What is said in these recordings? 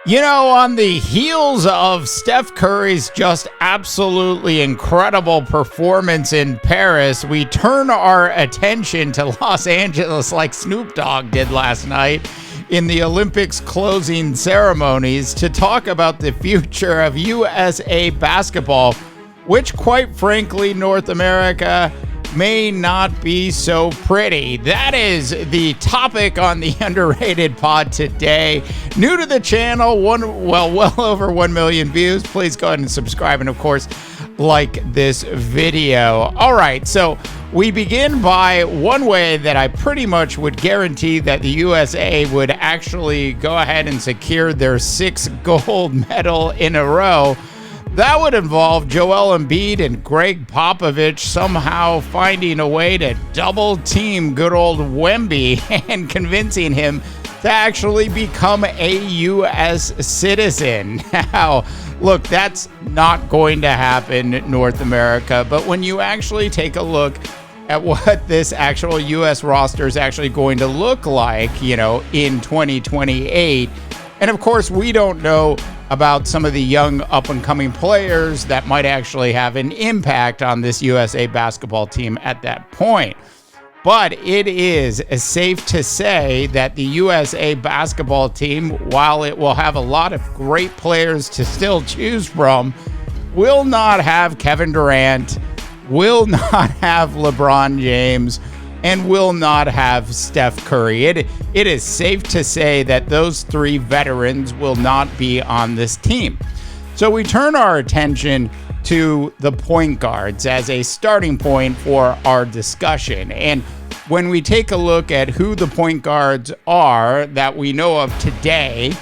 On the heels of Steph Curry's just absolutely incredible performance in Paris, we turn our attention to Los Angeles like Snoop Dogg did last night in the Olympics closing ceremonies to talk about the future of USA basketball, which, quite frankly, North America may not be so pretty. That is the topic on the Underrated Pod today. New to the channel, well over 1 million views. Please go ahead and subscribe and, of course, like this video. All right, so we begin by one way that I pretty much would guarantee that the USA would actually go ahead and secure their 6th gold medal in a row. That would involve Joel Embiid and Greg Popovich somehow finding a way to double team good old Wemby and convincing him to actually become a U.S. citizen. Now, look, that's not going to happen, North America, but when you actually take a look at what this actual U.S. roster is actually going to look like, in 2028, and of course, we don't know about some of the young up-and-coming players that might actually have an impact on this USA basketball team at that point. But it is safe to say that the USA basketball team, while it will have a lot of great players to still choose from, will not have Kevin Durant, will not have LeBron James, and will not have Steph Curry. It is safe to say that those 3 veterans will not be on this team. So we turn our attention to the point guards as a starting point for our discussion. And when we take a look at who the point guards are that we know of today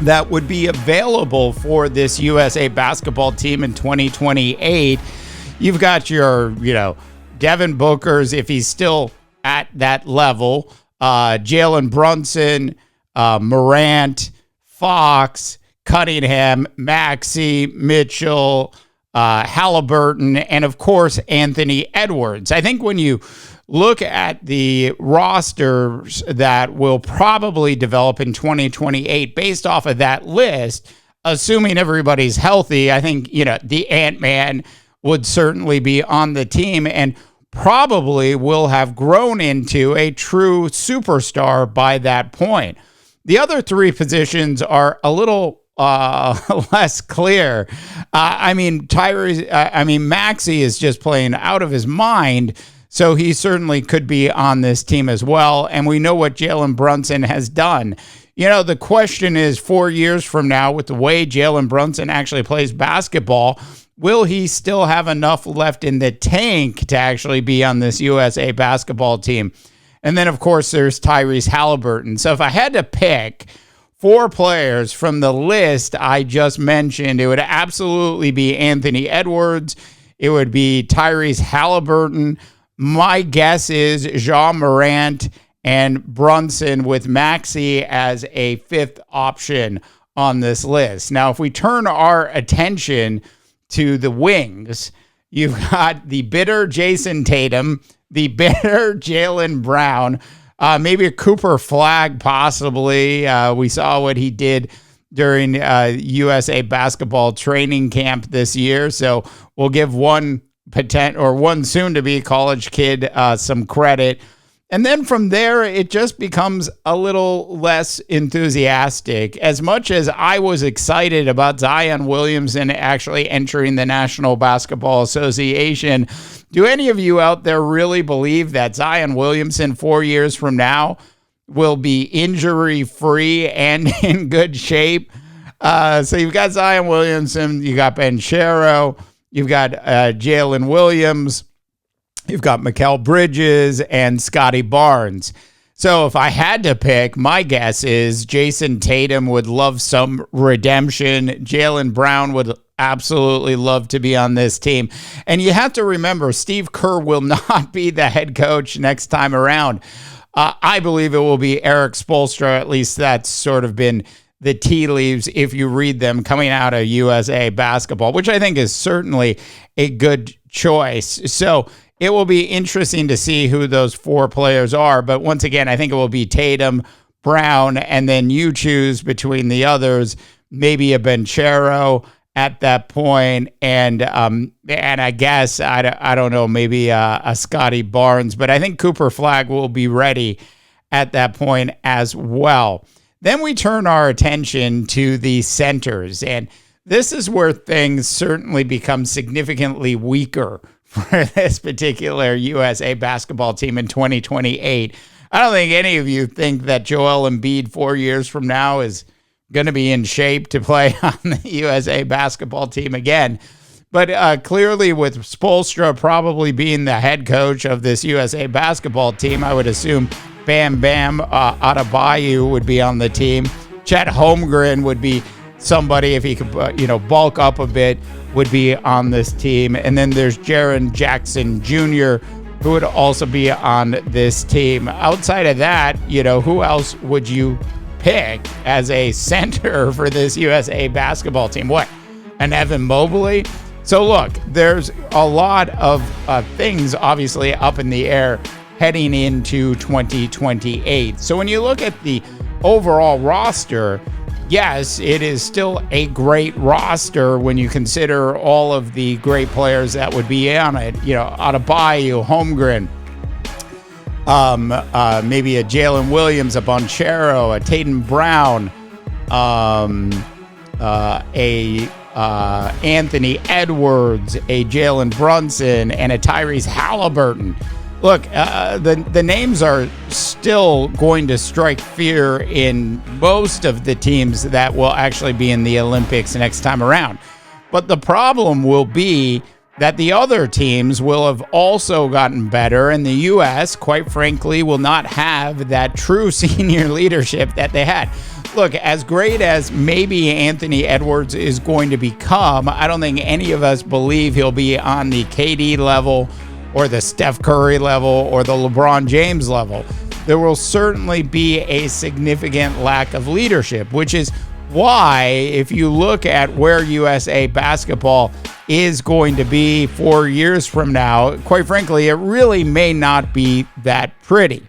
that would be available for this USA basketball team in 2028, you've got your, Devin Booker's, if he's still at that level, Jalen Brunson, Morant, Fox, Cunningham, Maxey, Mitchell, Halliburton, and of course, Anthony Edwards. I think when you look at the rosters that will probably develop in 2028 based off of that list, assuming everybody's healthy, I think, the Ant-Man would certainly be on the team and probably will have grown into a true superstar by that point. The other 3 positions are a little less clear. Maxey is just playing out of his mind, so he certainly could be on this team as well. And we know what Jalen Brunson has done. The question is 4 years from now, with the way Jalen Brunson actually plays basketball, will he still have enough left in the tank to actually be on this USA basketball team? And then, of course, there's Tyrese Halliburton. So if I had to pick 4 players from the list I just mentioned, it would absolutely be Anthony Edwards. It would be Tyrese Halliburton. My guess is Ja Morant and Brunson with Maxey as a 5th option on this list. Now, if we turn our attention to the wings, you've got the bitter Jason Tatum, the bitter Jaylen Brown, maybe a Cooper Flagg possibly. We saw what he did during USA basketball training camp this year, so we'll give one soon-to-be college kid some credit. And then from there, it just becomes a little less enthusiastic. As much as I was excited about Zion Williamson actually entering the National Basketball Association, do any of you out there really believe that Zion Williamson 4 years from now will be injury-free and in good shape? So you've got Zion Williamson, you got Ben Sherrow, you've got Jalen Williams, you've got Mikal Bridges and Scotty Barnes. So if I had to pick, my guess is Jason Tatum would love some redemption. Jaylen Brown would absolutely love to be on this team. And you have to remember, Steve Kerr will not be the head coach next time around. I believe it will be Eric Spoelstra. At least that's sort of been the tea leaves if you read them coming out of USA basketball, which I think is certainly a good choice. So it will be interesting to see who those 4 players are. But once again, I think it will be Tatum, Brown, and then you choose between the others, maybe a Banchero at that point, and I guess I don't know, maybe a Scotty Barnes, but I think Cooper Flagg will be ready at that point as well. Then we turn our attention to the centers, and this is where things certainly become significantly weaker for this particular USA basketball team in 2028. I don't think any of you think that Joel Embiid 4 years from now is going to be in shape to play on the USA basketball team again. But clearly with Spoelstra probably being the head coach of this USA basketball team, I would assume Bam Bam Adebayo would be on the team. Chet Holmgren would be somebody, if he could bulk up a bit, would be on this team. And then there's Jaren Jackson Jr., who would also be on this team. Outside of that, who else would you pick as a center for this USA basketball team? What, an Evan Mobley? So look, there's a lot of things obviously up in the air heading into 2028. So when you look at the overall roster, yes, it is still a great roster when you consider all of the great players that would be on it. Adebayo, Holmgren, maybe a Jalen Williams, a Banchero, a Tatum Brown, Anthony Edwards, a Jalen Brunson, and a Tyrese Halliburton. Look, the names are still going to strike fear in most of the teams that will actually be in the Olympics next time around. But the problem will be that the other teams will have also gotten better, and the U.S., quite frankly, will not have that true senior leadership that they had. Look, as great as maybe Anthony Edwards is going to become, I don't think any of us believe he'll be on the KD level or the Steph Curry level or the LeBron James level. There will certainly be a significant lack of leadership, which is why, if you look at where USA basketball is going to be 4 years from now, quite frankly, it really may not be that pretty.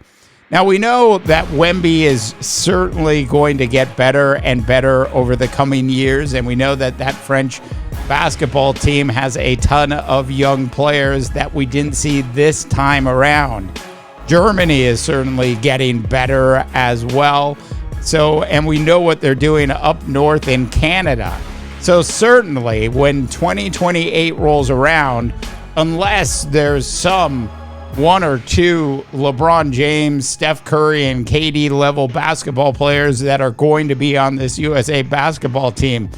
Now, we know that Wemby is certainly going to get better and better over the coming years, and we know that that French basketball team has a ton of young players that we didn't see this time around. Germany is certainly getting better as well. So, and we know what they're doing up north in Canada. So certainly when 2028 rolls around, unless there's some one or two LeBron James, Steph Curry, and KD level basketball players that are going to be on this USA basketball team,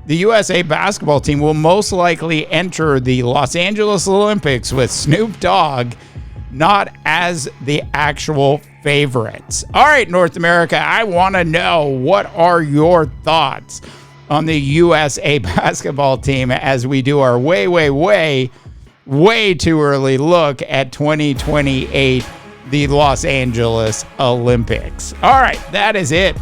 the USA basketball team will most likely enter the Los Angeles Olympics with Snoop Dogg not as the actual favorites. All right, North America, I want to know, what are your thoughts on the USA basketball team as we do our way too early look at 2028, the Los Angeles Olympics. All right, that is it.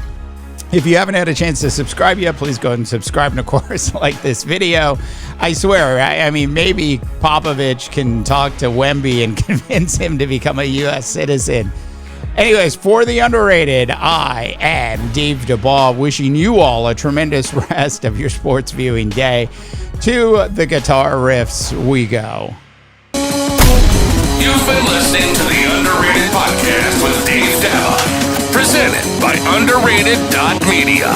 If you haven't had a chance to subscribe yet, please go ahead and subscribe, and of course, like this video. I swear, I mean, maybe Popovich can talk to Wemby and convince him to become a U.S. citizen. Anyways, for the underrated, I am Dave Dubois, wishing you all a tremendous rest of your sports viewing day. To the guitar riffs we go. You've been listening to the Underrated Podcast with Dave Daba, presented by underrated.media.